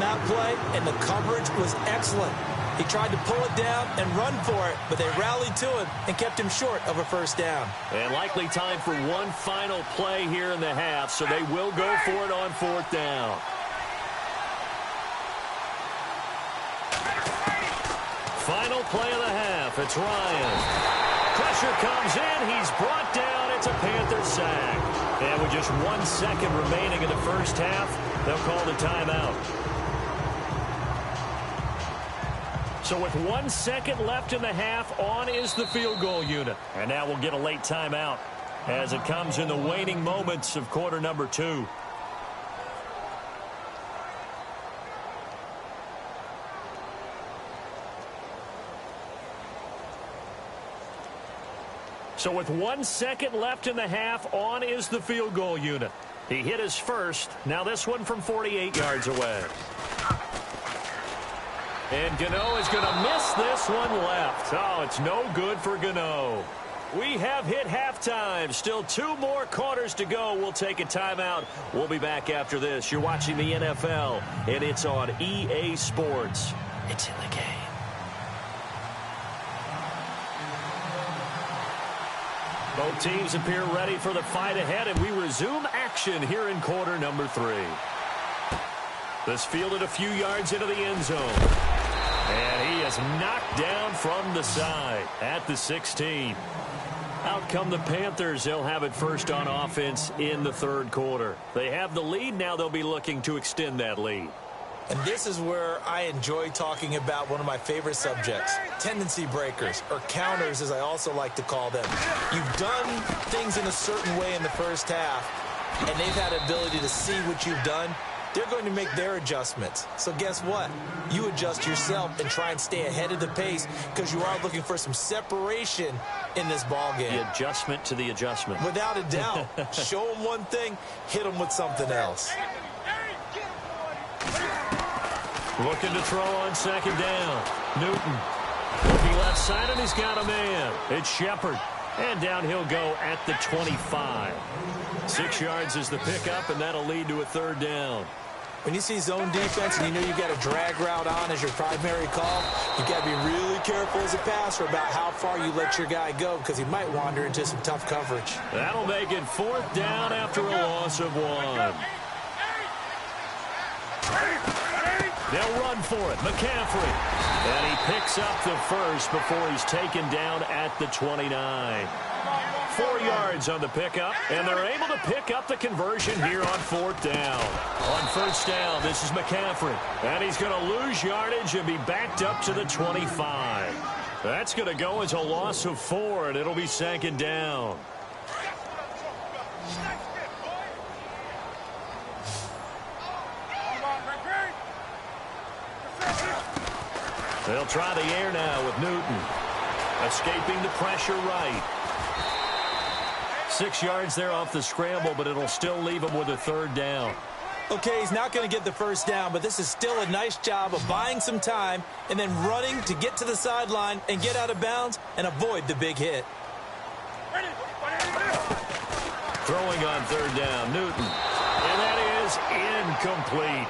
that play, and the coverage was excellent. He tried to pull it down and run for it, but they rallied to him and kept him short of a first down. And likely time for one final play here in the half, so they will go for it on fourth down. Final play of the half. It's Ryan. Pressure comes in. He's brought down. It's a Panther sack. And with just 1 second remaining in the first half, they'll call the timeout. So with 1 second left in the half, on is the field goal unit. And now we'll get a late timeout as it comes in the waning moments of quarter number 2. So with 1 second left in the half, on is the field goal unit. He hit his first. Now this one from 48 yards away. And Gano is going to miss this one left. Oh, it's no good for Gano. We have hit halftime. Still 2 more quarters to go. We'll take a timeout. We'll be back after this. You're watching the NFL, and it's on EA Sports. It's in the game. Both teams appear ready for the fight ahead, and we resume action here in quarter number 3. This fielded a few yards into the end zone. And he is knocked down from the side at the 16. Out come the Panthers. They'll have it first on offense in the third quarter. They have the lead. Now they'll be looking to extend that lead. And this is where I enjoy talking about one of my favorite subjects, tendency breakers, or counters as I also like to call them. You've done things in a certain way in the first half, and they've had the ability to see what you've done. They're going to make their adjustments. So guess what? You adjust yourself and try and stay ahead of the pace because you are looking for some separation in this ball game. The adjustment to the adjustment. Without a doubt. Show them one thing, hit them with something else. Looking to throw on second down. Newton. Looking left side, and he's got a man. It's Shepard. And down he'll go at the 25. 6 yards is the pickup, and that'll lead to a third down. When you see zone defense and you know you've got a drag route on as your primary call, you've got to be really careful as a passer about how far you let your guy go because he might wander into some tough coverage. That'll make it fourth down after a loss of 1. They'll run for it. McCaffrey. And he picks up the first before he's taken down at the 29. 4 yards on the pickup, and they're able to pick up the conversion here on fourth down. On first down, this is McCaffrey. And he's going to lose yardage and be backed up to the 25. That's going to go as a loss of 4, and it'll be second down. They'll try the air now with Newton. Escaping the pressure right. 6 yards there off the scramble, but it'll still leave him with a third down. Okay, he's not going to get the first down, but this is still a nice job of buying some time and then running to get to the sideline and get out of bounds and avoid the big hit. Throwing on third down, Newton. And that is incomplete.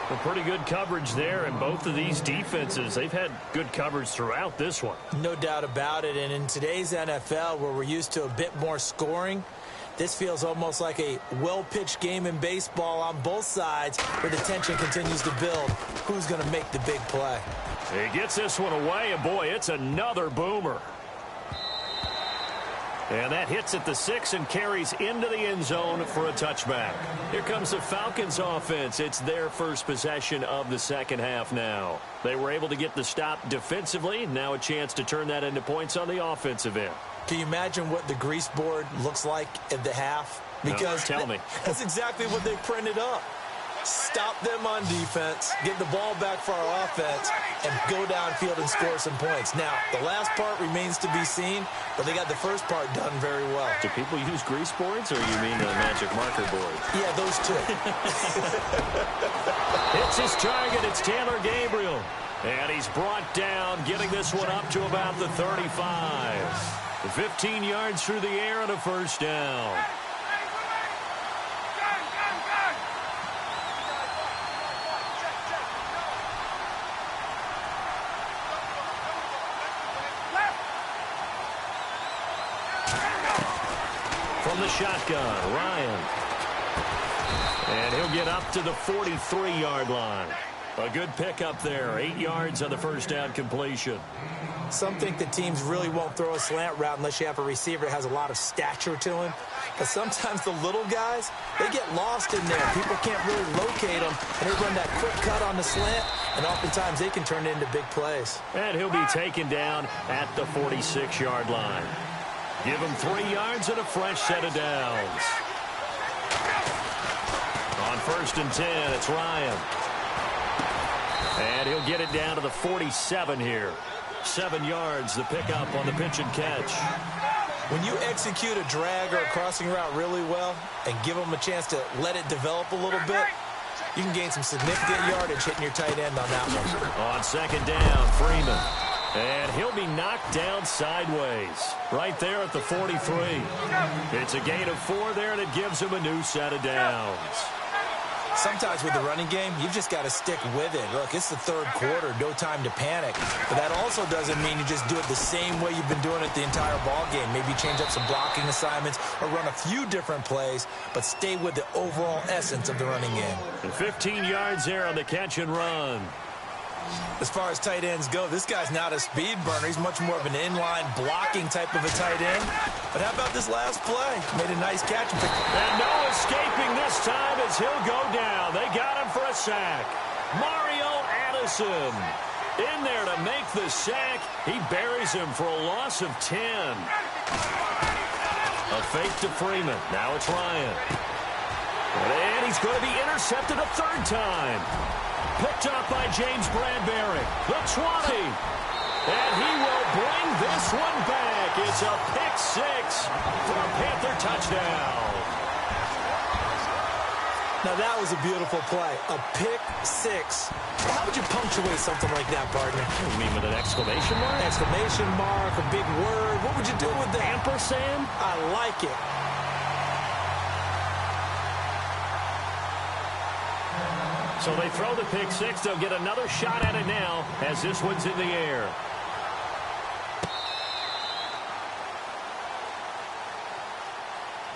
Well, pretty good coverage there, and both of these defenses, they've had good coverage throughout this one. No doubt about it, and in today's NFL, where we're used to a bit more scoring, this feels almost like a well-pitched game in baseball on both sides where the tension continues to build. Who's going to make the big play? He gets this one away, and boy, it's another boomer. And that hits at the 6 and carries into the end zone for a touchback. Here comes the Falcons offense. It's their first possession of the second half now. They were able to get the stop defensively. Now a chance to turn that into points on the offensive end. Can you imagine what the grease board looks like at the half? Because tell me. That's exactly what they printed up. Stop them on defense, get the ball back for our offense, and go downfield and score some points. Now, the last part remains to be seen, but they got the first part done very well. Do people use grease boards, or you mean the magic marker board? Yeah, those two. It's his target. It's Taylor Gabriel. And he's brought down, getting this one up to about the 35. 15 yards through the air and a first down. From the shotgun, Ryan. And he'll get up to the 43-yard line. A good pickup there. 8 yards on the first down completion. Some think that teams really won't throw a slant route unless you have a receiver that has a lot of stature to him. But sometimes the little guys, they get lost in there. People can't really locate them, and they run that quick cut on the slant, and oftentimes they can turn it into big plays. And he'll be taken down at the 46-yard line. Give him 3 yards and a fresh set of downs. On 1st and 10, it's Ryan. And he'll get it down to the 47 here. 7 yards, the pickup on the pitch and catch. When you execute a drag or a crossing route really well and give them a chance to let it develop a little bit, you can gain some significant yardage hitting your tight end on that one. On 2nd down, Freeman. And he'll be knocked down sideways. Right there at the 43. It's a gain of 4 there that gives him a new set of downs. Sometimes with the running game, you've just got to stick with it. Look, it's the 3rd quarter, no time to panic. But that also doesn't mean you just do it the same way you've been doing it the entire ball game. Maybe change up some blocking assignments or run a few different plays, but stay with the overall essence of the running game. And 15 yards there on the catch and run. As far as tight ends go, this guy's not a speed burner. He's much more of an inline blocking type of a tight end. But how about this last play? Made a nice catch. And no escaping this time as he'll go down. They got him for a sack. Mario Addison in there to make the sack. He buries him for a loss of 10. A fake to Freeman. Now it's Ryan. And he's going to be intercepted a 3rd time. Picked up by James Bradbury. The 20. And he will bring this one back. It's a pick 6 for a Panther touchdown. Now that was a beautiful play. A pick 6. How would you punctuate something like that, partner? You mean with an exclamation mark? Exclamation mark, a big word. What would you do with that? Ampersand? I like it. So they throw the pick 6. They'll get another shot at it now as this one's in the air.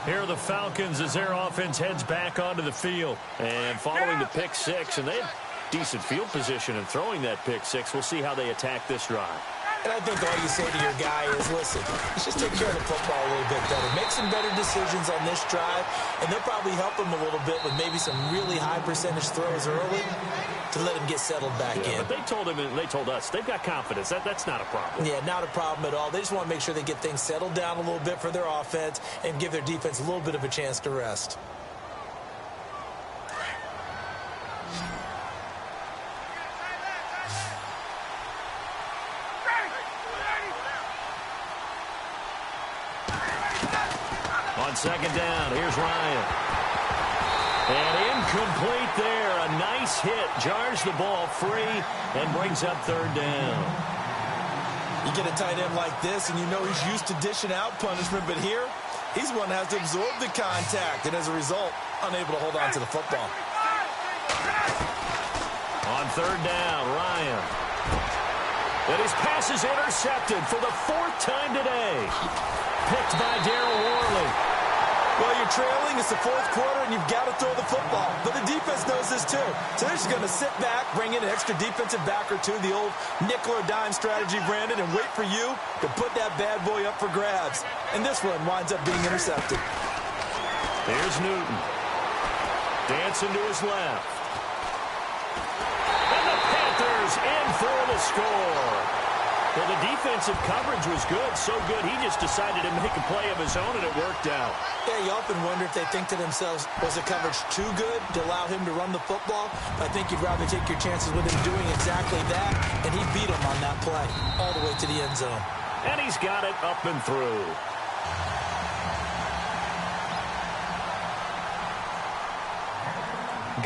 Here are the Falcons as their offense heads back onto the field. And following the pick 6, and they have decent field position in throwing that pick 6. We'll see how they attack this drive. And I think all you say to your guy is, listen, let's just take care of the football a little bit better. Make some better decisions on this drive, and they'll probably help him a little bit with maybe some really high percentage throws early to let him get settled back in. But they told him, and they told us, they've got confidence. That's not a problem. Yeah, not a problem at all. They just want to make sure they get things settled down a little bit for their offense and give their defense a little bit of a chance to rest. On 2nd down, here's Ryan. And incomplete there. A nice hit. Jars the ball free and brings up 3rd down. You get a tight end like this, and you know he's used to dishing out punishment, but here, he's one that has to absorb the contact, and as a result, unable to hold on to the football. On 3rd down, Ryan. And his pass is intercepted for the 4th time today. Picked by Darryl Worley. Well, you're trailing. It's the 4th quarter, and you've got to throw the football. But the defense knows this, too. So they're just going to sit back, bring in an extra defensive back or two, the old nickel or dime strategy, Brandon, and wait for you to put that bad boy up for grabs. And this one winds up being intercepted. There's Newton. Dancing to his left. And the Panthers in for the score. Well, the defensive coverage was good, so good he just decided to make a play of his own, and it worked out. Yeah, you often wonder if they think to themselves, was the coverage too good to allow him to run the football? I think you'd rather take your chances with him doing exactly that, and he beat him on that play all the way to the end zone. And he's got it up and through.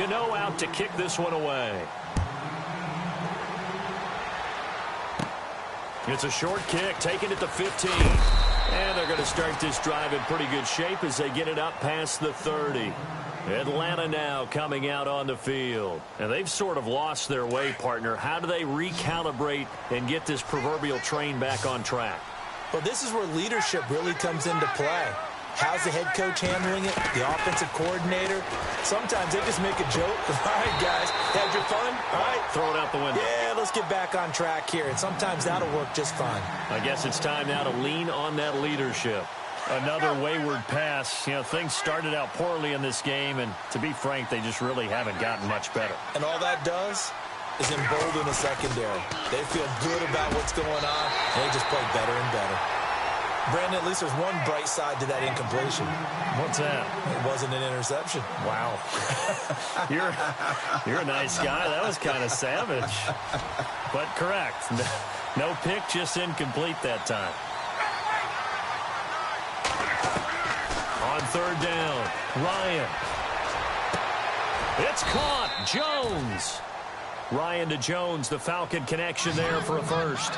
Gano out to kick this one away. It's a short kick, taking it to 15. And they're going to start this drive in pretty good shape as they get it up past the 30. Atlanta now coming out on the field. And they've sort of lost their way, partner. How do they recalibrate and get this proverbial train back on track? Well, this is where leadership really comes into play. How's the head coach handling it? The offensive coordinator? Sometimes they just make a joke. All right, guys, had your fun? All right. Throw it out the window. Yeah, let's get back on track here. And sometimes that'll work just fine. I guess it's time now to lean on that leadership. Another wayward pass. You know, things started out poorly in this game, and to be frank, they just really haven't gotten much better. And all that does is embolden the secondary. They feel good about what's going on, and they just play better and better. Brandon, at least there's one bright side to that incompletion. What's that? It wasn't an interception. Wow. You're a nice guy. That was kind of savage. But correct. No pick, just incomplete that time. On third down, Ryan. It's caught. Jones. Ryan to Jones, the Falcon connection there for a first.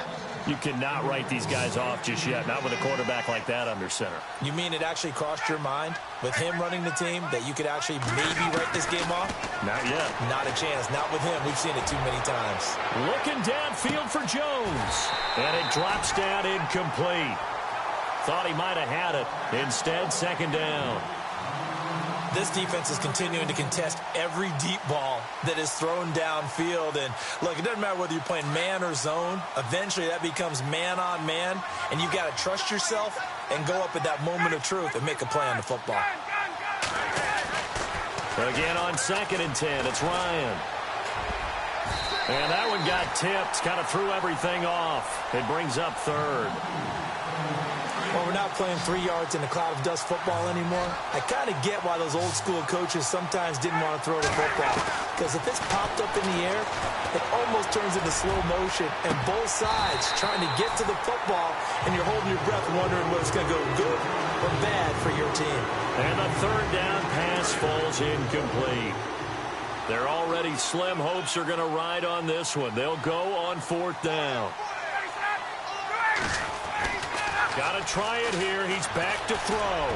You cannot write these guys off just yet, not with a quarterback like that under center. You mean it actually crossed your mind with him running the team that you could actually maybe write this game off? Not yet. Not a chance. Not with him. We've seen it too many times. Looking downfield for Jones. And it drops down incomplete. Thought he might have had it. Instead, second down. This defense is continuing to contest every deep ball that is thrown downfield. And, look, it doesn't matter whether you're playing man or zone. Eventually, that becomes man-on-man, and you've got to trust yourself and go up at that moment of truth and make a play on the football. Again on 2nd and 10, it's Ryan. And that one got tipped, kind of threw everything off. It brings up third. Well, we're not playing 3 yards in a cloud of dust football anymore. I kind of get why those old school coaches sometimes didn't want to throw the football. Because if it's popped up in the air, it almost turns into slow motion. And both sides trying to get to the football, and you're holding your breath wondering whether it's going to go good or bad for your team. And the third down pass falls incomplete. Their already slim hopes are going to ride on this one. They'll go on 4th down. Got to try it here. He's back to throw.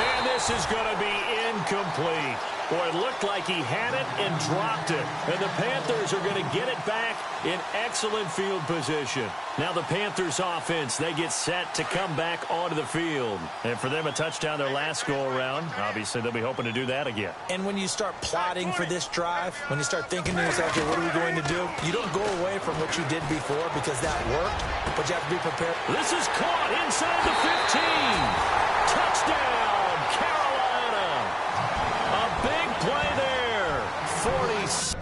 And this is going to be incomplete. Boy, it looked like he had it and dropped it. And the Panthers are going to get it back in excellent field position. Now the Panthers offense, they get set to come back onto the field. And for them, a touchdown their last go-around. Obviously, they'll be hoping to do that again. And when you start plotting for this drive, when you start thinking to yourself, okay, what are we going to do? You don't go away from what you did before because that worked, but you have to be prepared. This is caught inside the 15. Touchdown, Carolina. A big play there. 40.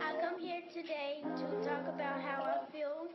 I come here today to talk about how I feel